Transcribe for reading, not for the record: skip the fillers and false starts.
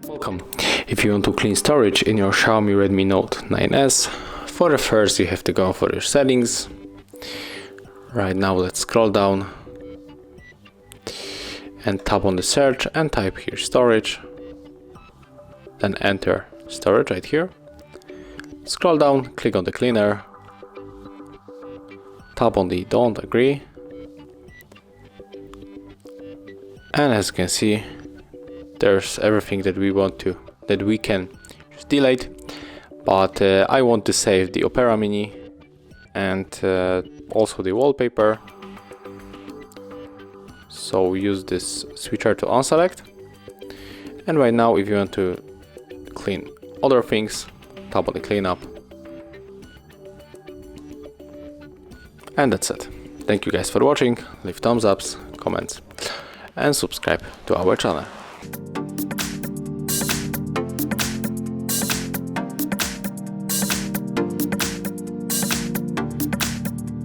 Welcome. If you want to clean storage in your Xiaomi Redmi Note 9S, for the first you have to go for your settings. Right now let's scroll down and tap on the search and type here storage. Then enter storage right here. Scroll down, click on the cleaner. Tap on the don't agree. And as you can see, there's everything that we can just delete. But I want to save the Opera Mini and also the wallpaper. So use this switcher to unselect. And right now, if you want to clean other things, tap on the cleanup. And that's it. Thank you guys for watching. Leave thumbs ups, comments, and subscribe to our channel.